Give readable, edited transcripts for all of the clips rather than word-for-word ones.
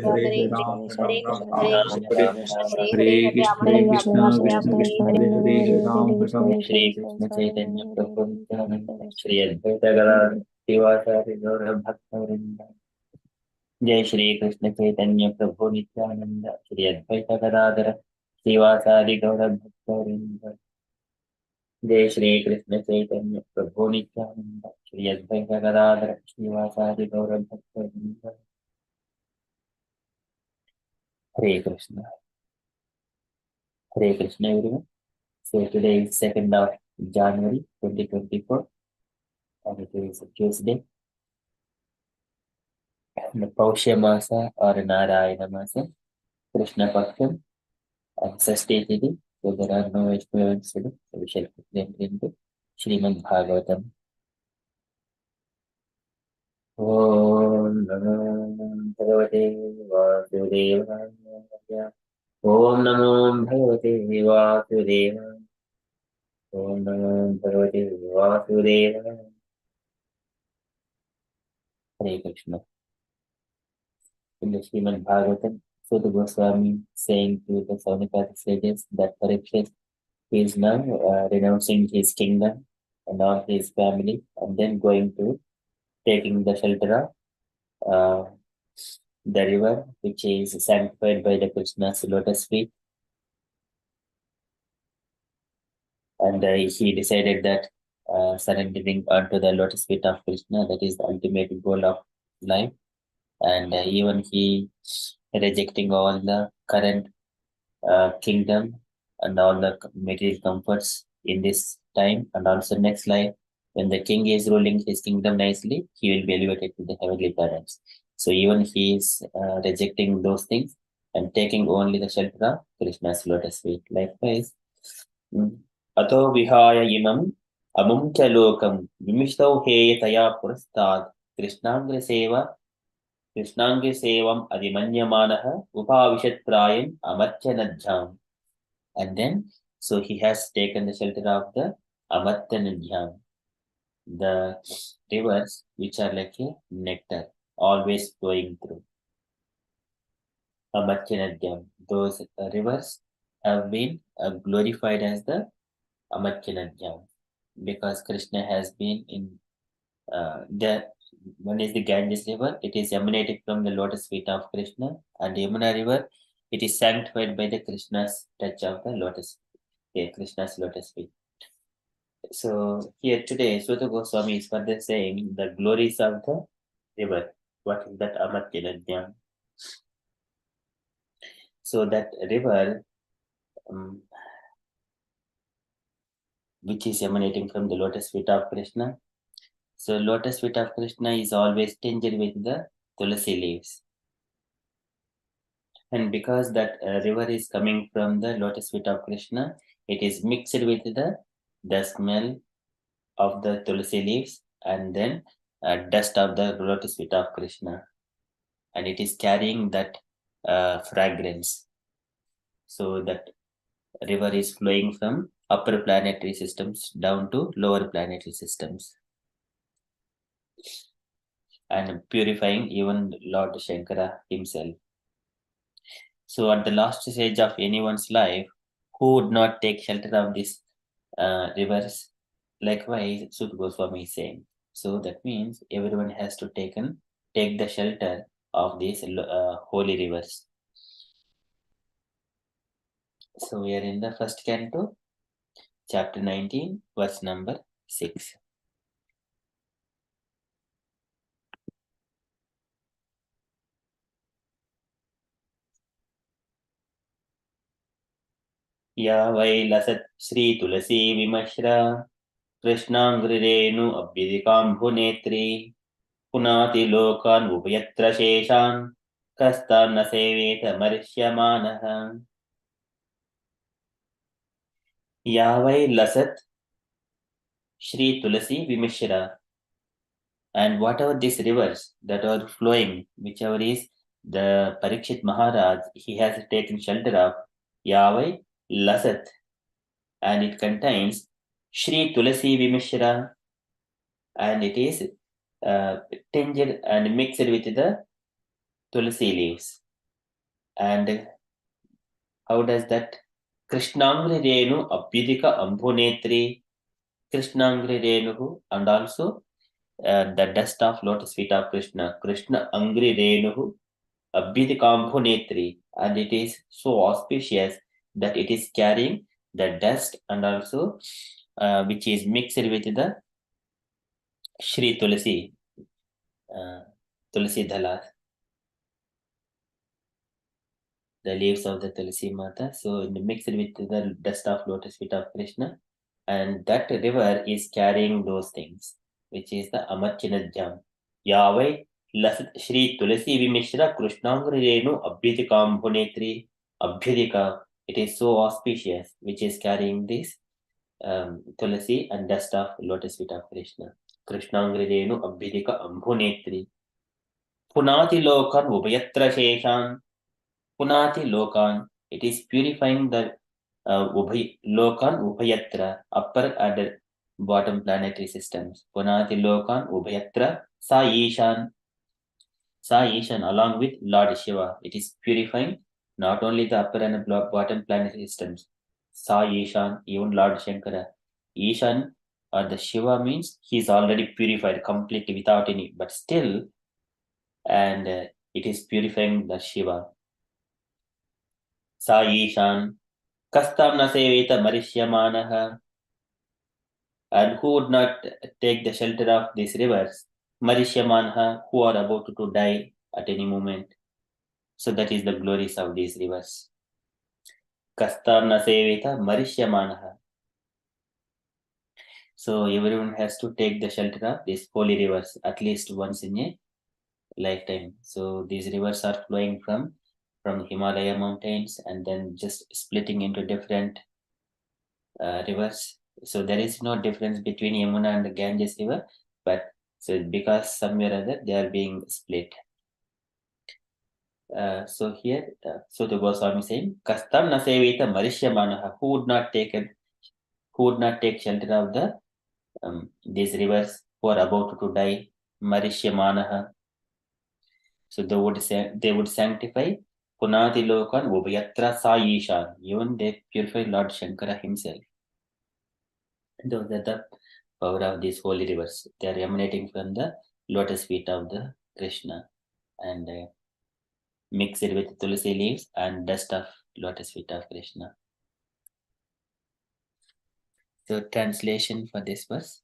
Hare Ram Krishna, Ram Hare Ram Krishna, Hare Ram Krishna, Hare Hare Hare Krishna, Krishna Hare Krishna Krishna, Krishna Krishna Hare Hare Ram Ram Hare Shri Krishna Chaitanya Prabhu Nityananda Shri Advaita Gadadhar Srivasari Gaura Bhakta Vrinda Jai Shri Krishna Chaitanya Prabhu Nityananda Shri Advaita Gadadhar Srivasari Gaura Bhakta Vrinda Jai Shri Krishna Chaitanya Prabhu Nityananda Shri Advaita Gadadhar Srivasari Gaura Bhakta Vrinda Hare Krishna Hare Krishna everyone. So today is 2nd of January 2024 and it is Tuesday. The Paushya Masa or Narayana Masa, Krishna Paksham and Sashti Tithi. So there are no experiments today. So we shall quickly enter into Srimad Bhagavatam. Om Namo Bhagavate Vasudevaya. Om Namo Bhagavate Vasudevaya. Om Namo Bhagavate Vasudevaya. Hare Krishna. In the Srimad Bhagavatam, so the Goswami saying to the Saunaka sages that Parikshit is now renouncing his kingdom and all his family and then going to taking the shelter of the river which is sanctified by the Krishna's lotus feet. And he decided that surrendering onto the lotus feet of Krishna, that is the ultimate goal of life. And even he rejecting all the current kingdom and all the material comforts in this time and also next life. When the king is ruling his kingdom nicely, he will be elevated to the heavenly planets. So even he is rejecting those things and taking only the shelter of Krishna's lotus feet. Likewise, Ato vihaya imam amumkya lokam vimishtau heyataya purastad Krishnangra seva Krishnange sevam adimanyamanaha upavishat prayam amatyanadhyam. And then, so he has taken the shelter of the Amatyanadhyam, the rivers which are like a nectar, always flowing through. Amatyanadhyam, those rivers have been glorified as the Amatyanadhyam because Krishna has been in the one is the Ganges river, it is emanating from the lotus feet of Krishna, and Yamuna river, it is sanctified by the Krishna's touch of the lotus, Krishna's lotus feet. So here today, Sutta Goswami is further saying the glories of the river. What is that Amatyanadhyam? So that river, which is emanating from the lotus feet of Krishna. So lotus feet of Krishna is always tinged with the tulasi leaves. And because that river is coming from the lotus feet of Krishna, it is mixed with the smell of the tulasi leaves and then dust of the lotus feet of Krishna. And it is carrying that fragrance. So that river is flowing from upper planetary systems down to lower planetary systems and purifying even Lord Shankara himself. So at the last stage of anyone's life, who would not take shelter of these rivers? Likewise, Sutta Goswami is saying. So that means everyone has to take the shelter of these holy rivers. So we are in the first canto, chapter 19, verse number 6. या वै लसत् श्रीतुलसी विमश्रा कृष्णाङ्घ्रिरेणु अभ्युदिकाम्भुनेत्री पुनाति लोकान् उपयत्र शेषान् कस्तान्न सेवेत मर्ष्यमाणः या वै लसत् Shri Tulasi Vimishra. And whatever these rivers that are flowing, whichever is the Parikshit Maharaj, he has taken shelter of Yavai Lasat, and it contains Shri Tulasi Vimishra, and it is tinged and mixed with the Tulasi leaves. And how does that? Krishnangri Renu Abhyudika Ambhunetri, Krishnangri Renuhu, and also the dust of lotus feet of Krishna, Krishna Angri Renuhu Abhyudika Ambhunetri, and it is so auspicious that it is carrying the dust and also which is mixed with the Shri Tulsi, Tulsi Dhalas, the leaves of the Tulsi Mata. So mixed with the dust of lotus feet of Krishna, and that river is carrying those things, which is the Amarchinajam. Yahweh Lasat Shri Tulsi Vimishra Krishnangri Renu Abhyudikam Bhunetri Abhyudika. It is so auspicious, which is carrying this Tulsi and dust of lotus feet of Krishna. Krishnangri Renu Abhyudika Ambhunetri. Punati Lokan Ubhayatra Sheshan. Punati Lokan. It is purifying the Lokan Ubhayatra, upper and bottom planetary systems. Punati Lokan Ubhayatra Sa Ishan. Sa Ishan along with Lord Shiva. It is purifying not only the upper and bottom planetary systems. Sa Ishan, even Lord Shankara. Ishan or the Shiva means he is already purified completely without any, but still, and it is purifying the Shiva. Sa Ishan, Kastam Nasevita Marishyamanaha, and who would not take the shelter of these rivers? Marishyamanaha, who are about to die at any moment. So that is the glories of these rivers. Kastam Nasevita Marishyamanaha. So everyone has to take the shelter of these holy rivers at least once in a lifetime. So these rivers are flowing from Himalaya mountains and then just splitting into different rivers. So there is no difference between Yamuna and the Ganges river, but so because somewhere or other they are being split. So here, so the Goswami saying, Kastam Nasevita Marishyamanaha, who would not take shelter of the these rivers who are about to die, Marishyamanaha. So they would sanctify Punati Lokan Ubhayatra Sa Ishan. Even they purify Lord Shankara himself. Those are the power of these holy rivers. They are emanating from the lotus feet of the Krishna and mixed with tulsi leaves and dust of lotus feet of Krishna. So translation for this verse.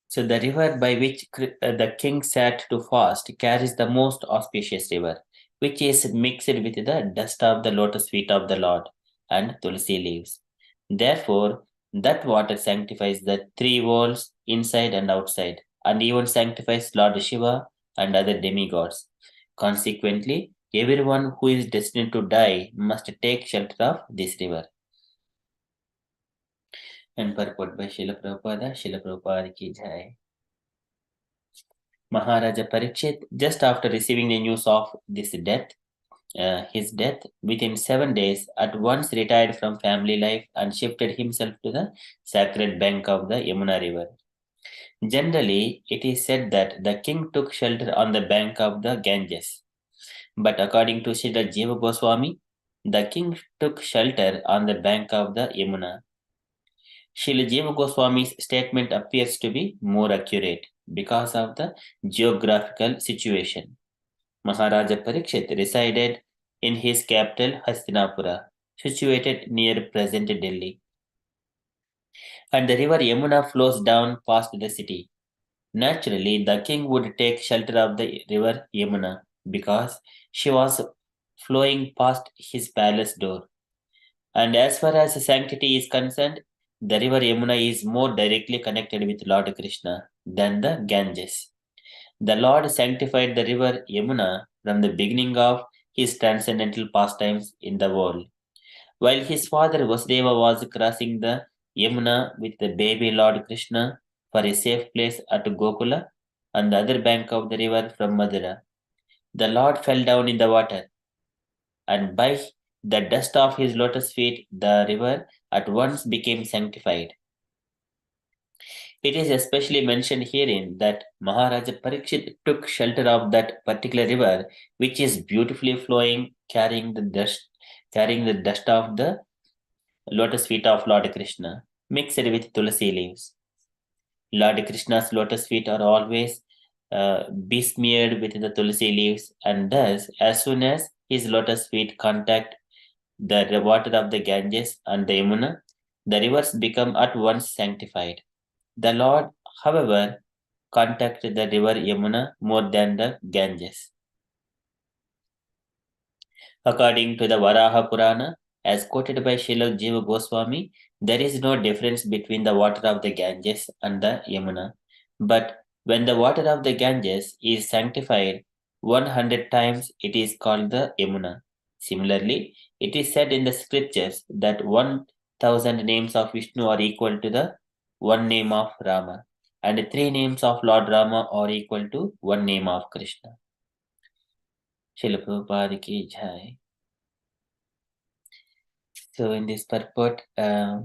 So the river by which the king sat to fast carries the most auspicious river, which is mixed with the dust of the lotus feet of the Lord and tulsi leaves. Therefore, that water sanctifies the three worlds inside and outside, and even sanctifies Lord Shiva and other demigods. Consequently, everyone who is destined to die must take shelter of this river. And purport by Srila Prabhupada ki jai. Maharaja Parikshit, just after receiving the news of his death, within 7 days, at once retired from family life and shifted himself to the sacred bank of the Yamuna river. Generally, it is said that the king took shelter on the bank of the Ganges. But according to Srila Jiva Goswami, the king took shelter on the bank of the Yamuna. Srila Jiva Goswami's statement appears to be more accurate because of the geographical situation. Maharaja Parikshit resided in his capital Hastinapura, situated near present Delhi. And the river Yamuna flows down past the city. Naturally, the king would take shelter of the river Yamuna because she was flowing past his palace door. And as far as sanctity is concerned, the river Yamuna is more directly connected with Lord Krishna than the Ganges. The Lord sanctified the river Yamuna from the beginning of his transcendental pastimes in the world. While his father Vasudeva was crossing the Yamuna with the baby Lord Krishna for a safe place at Gokula on the other bank of the river from Madura, the Lord fell down in the water, and by the dust of his lotus feet, the river at once became sanctified. It is especially mentioned herein that Maharaja Parikshit took shelter of that particular river, which is beautifully flowing, carrying the dust of the lotus feet of Lord Krishna, mixed with tulsi leaves. Lord Krishna's lotus feet are always besmeared with the tulsi leaves, and thus, as soon as his lotus feet contact the water of the Ganges and the Yamuna, the rivers become at once sanctified. The Lord, however, contacted the river Yamuna more than the Ganges. According to the Varaha Purana, as quoted by Srila Jiva Goswami, there is no difference between the water of the Ganges and the Yamuna. But when the water of the Ganges is sanctified 100 times, it is called the Yamuna. Similarly, it is said in the scriptures that 1000 names of Vishnu are equal to the one name of Rama, and three names of Lord Rama are equal to one name of Krishna. Srila Prabhupada ki jai. So in this purport, Prabhupada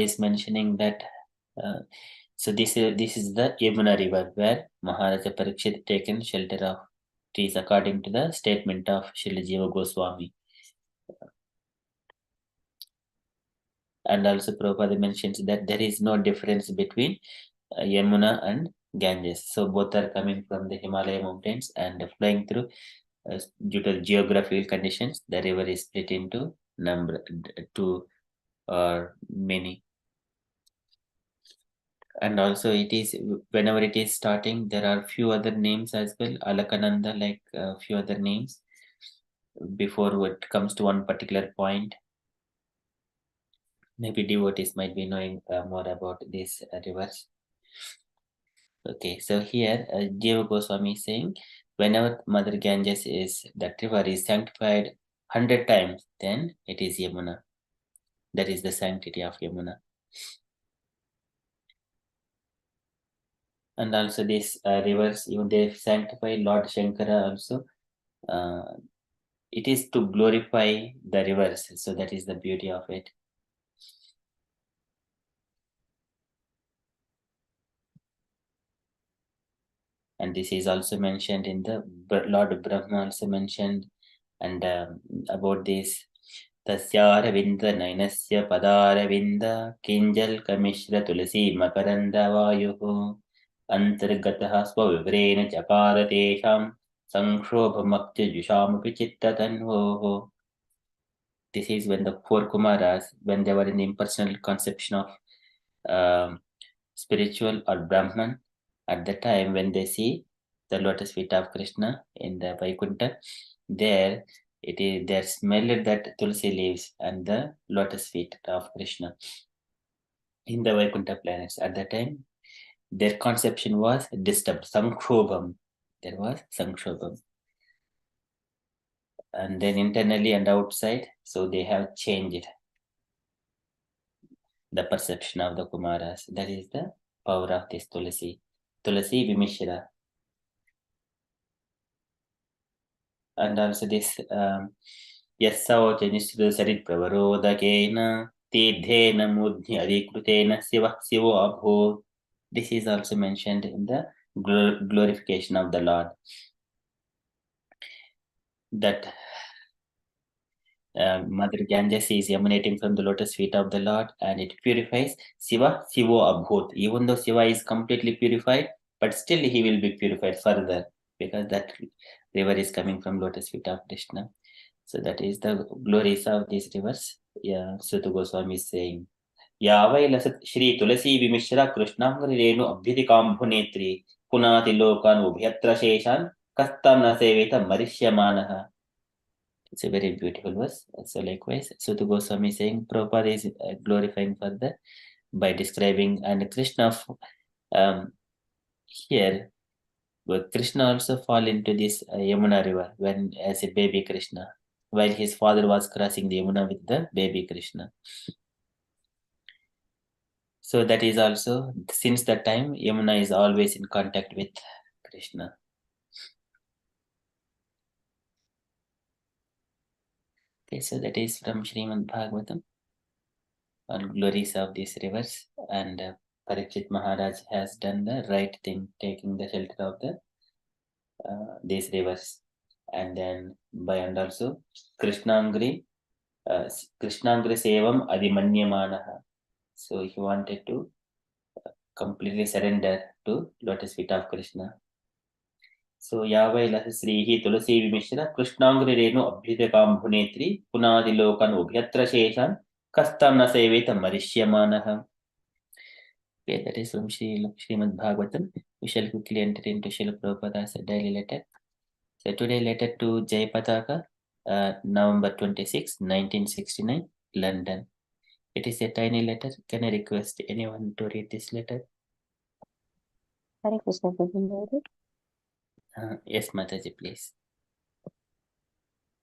is mentioning that uh, this is the Yamuna river where Maharaja Parikshit taken shelter of trees according to the statement of Srila Jiva Goswami. And also Prabhupada mentions that there is no difference between Yamuna and Ganges. So both are coming from the Himalaya mountains and flowing through due to geographical conditions. The river is split into two or many. And also it is whenever it is starting, there are few other names as well, Alakananda, like few other names before it comes to one particular point. Maybe devotees might be knowing more about these rivers. Okay, so here Jiva Goswami is saying whenever Mother Ganges is, that river is sanctified 100 times, then it is Yamuna. That is the sanctity of Yamuna. And also these rivers, even they sanctify Lord Shankara also. It is to glorify the rivers, so that is the beauty of it. And this is also mentioned in the Lord Brahma also mentioned, and about this Tasyaravinda Nainasya Padaravinda Kinjal Kamishra Tulasi Makaranda Vayuho Antargataha Swavivrena Chakara Tesham Sankshobhamakti Jushamapi Chittatanvoho. This is when the four Kumaras, when they were in the impersonal conception of spiritual or Brahman, at the time when they see the lotus feet of Krishna in the Vaikuntha, there it is they smelled that tulsi leaves and the lotus feet of Krishna in the Vaikuntha planets. At that time, their conception was disturbed. Sankshobham. There was Sankshobham. And then internally and outside, so they have changed the perception of the Kumaras. That is the power of this Tulasi. Tulasi Vimishra. And also this Yassaucha Nishru Sarit Pravarodakena Tidhena Mudhi Adikritena Sivo Abho. This is also mentioned in the glorification of the Lord. That Mother Ganges is emanating from the lotus feet of the Lord, and it purifies Sivo Abhut. Even though Siva is completely purified, but still he will be purified further because that river is coming from lotus feet of Krishna. So that is the glories of these rivers. Yeah, Suta Goswami is saying, Yavai lasat Shri Tulasi Vimishra Krishnangri Renu Abhidikambhu Netri Punati Lokan Ubhyatra Sheshan Kastam Nasevita Marishyamanaha. It's a very beautiful verse. So likewise, Suta Goswami is saying Prabhupada is glorifying further by describing, and Krishna here, Krishna also fall into this Yamuna river when as a baby Krishna, while his father was crossing the Yamuna with the baby Krishna. So that is also, since that time, Yamuna is always in contact with Krishna. Okay, so that is from Srimad Bhagavatam on glories of these rivers. And Parikshit Maharaj has done the right thing, taking the shelter of the these rivers, and then by and also Krishnangri, Krishnangri Sevam Adimanyamanaha. So he wanted to completely surrender to lotus feet of Krishna. So Yavailah Srihi Tulasi Vimishra Krishnangri Renu Abhidakam Bhunetri Punadi Lokan Ubhyatra Sheshan Kastam Nasevita Marishyamanaha. Okay, that is from Srimad Bhagavatam. We shall quickly enter into Srila Prabhupada's daily letter. So today letter to Jayapataka, November 26, 1969, London. It is a tiny letter. Can I request anyone to read this letter? Hare Krishna, Prabhu. Yes, Mataji, please.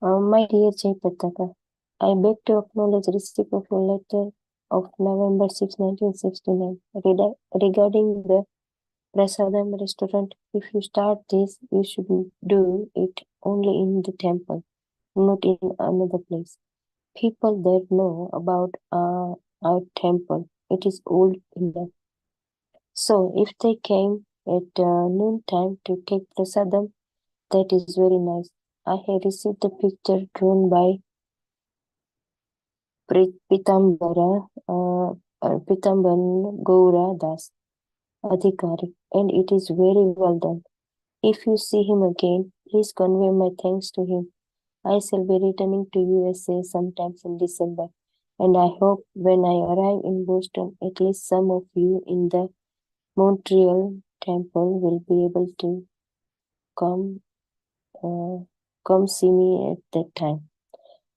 My dear Jayapataka, I beg to acknowledge receipt of your letter of November 6, 1969 regarding the Prasadam restaurant. If you start this, you should do it only in the temple, not in another place. People there know about our temple. It is old enough. So if they came at noon time to take prasadam, that is very nice. I have received the picture drawn by Pitambara Pitamban Gaura Das Adhikari, and it is very well done. If you see him again, please convey my thanks to him. I shall be returning to USA sometimes in December, and I hope when I arrive in Boston, at least some of you in the Montreal temple will be able to come come see me at that time.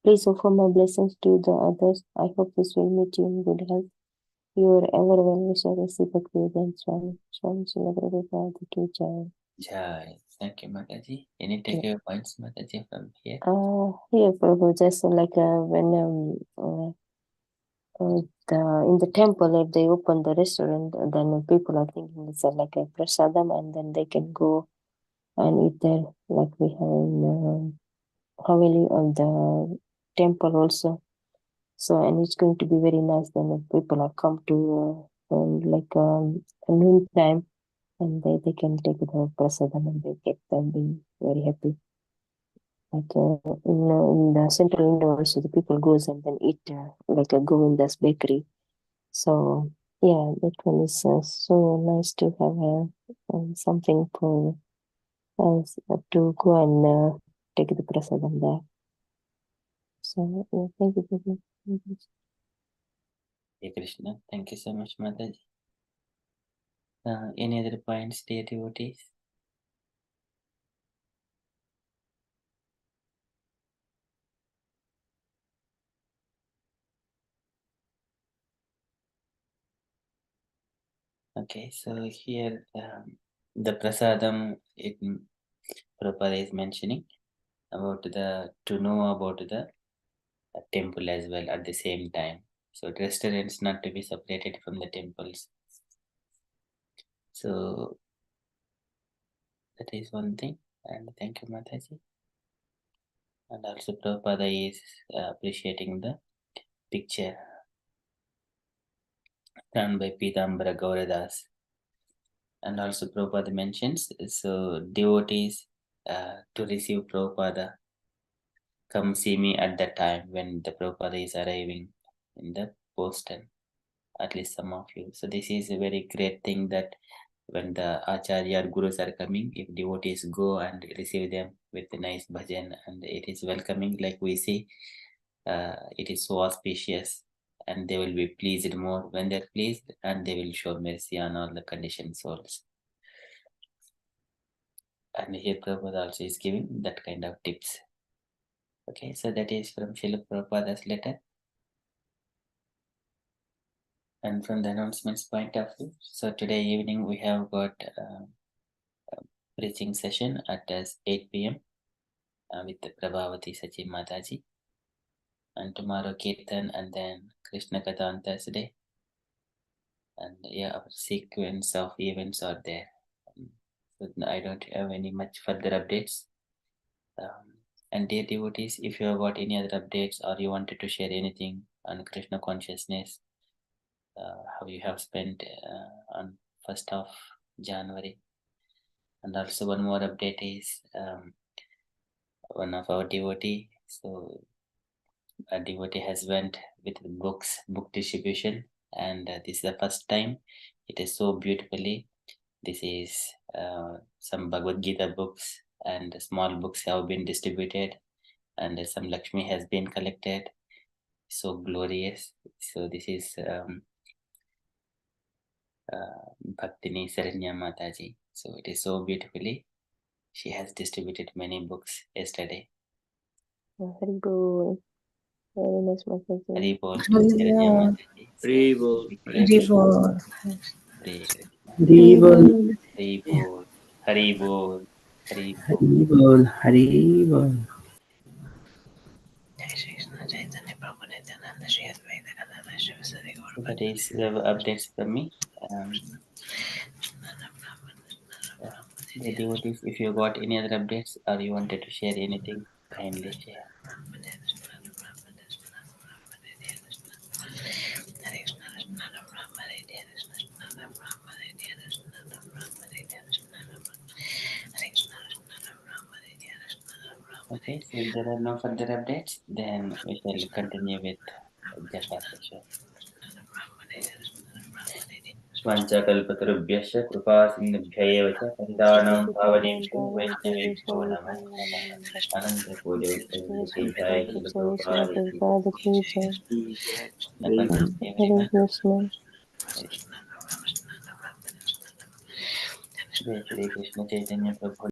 Please offer my blessings to the others. I hope this will meet you in good health. Your ever well-wisher, Bhaktivedanta Swami. Swami Srila Prabhupada ki Jai. Jai. Thank you, Mataji. Any takeaway points, Mataji, from here? Here, Prabhu, just like when in the temple, if they open the restaurant, then people are thinking it's like a prasadam, and then they can go and eat there, like we have in Haveli of the temple also. So, and it's going to be very nice. Then if people are come to noon time, and they can take the prasadam and they get them being very happy. Like in the central India also, the people goes and then eat like a Govinda's bakery. So yeah, that one is so nice to have something for us to go and take the prasadam there. So yeah, thank you. Hey Krishna, thank you so much, Mataji. Any other points, dear devotees? Okay, so here the prasadam, Prabhupada is mentioning about to know about the temple as well at the same time. So restaurants not to be separated from the temples. So that is one thing. And thank you, Mataji. And also Prabhupada is appreciating the picture done by Pitambara Gauradas. And also Prabhupada mentions, so devotees to receive Prabhupada, come see me at the time when the Prabhupada is arriving in the Boston, at least some of you. So this is a very great thing that when the Acharya or Gurus are coming, if devotees go and receive them with a nice bhajan and it is welcoming, like we see, it is so auspicious and they will be pleased more when they're pleased and they will show mercy on all the conditioned souls. And here Prabhupada also is giving that kind of tips. Okay, so that is from Srila Prabhupada's letter. And from the announcements point of view, so today evening we have got a preaching session at 8 p.m. With Prabhavati Sachi Mataji. And tomorrow Kirtan and then Krishna Katha on Thursday. And yeah, our sequence of events are there. So I don't have any much further updates. And dear devotees, if you have got any other updates or you wanted to share anything on Krishna consciousness, how you have spent on 1st of January. And also one more update is one of our devotee. So a devotee has went with book distribution, and this is the first time. It is so beautifully. This is some Bhagavad Gita books and small books have been distributed, and some Lakshmi has been collected. So glorious. So this is Bhaktini Saranya Mataji. So it is so beautifully. She has distributed many books yesterday. Hari Bol. Very nice message. Hari Bol to Hari Saranya Bol. Mataji. So Hari Bol. big Hari blessing. Bol. Hare Krishna. Hari Bol. Hari Bol. Hari Bol. Hari Bol. Hari Bol. Hari Bol. Jai Shri Krishna Chaitanya Prabhu Nityananda Shri Advaita Gadadhar Shivasari Gaura So that is the updates from me. The devotees, if you got any other updates or you wanted to share anything, kindly share. Okay, so if there are no further updates, then we shall continue with Japa session. Vanchakalpatarubhyascha कृपा सिन्धुभ्य एव च पतितानां पावनेभ्यो वैष्णवेभ्यो नमो नमः अनंत कोटि वैष्णव जय श्री प्रभुपाद की Hare Krishna. जय श्री कृष्ण चैतन्य प्रभु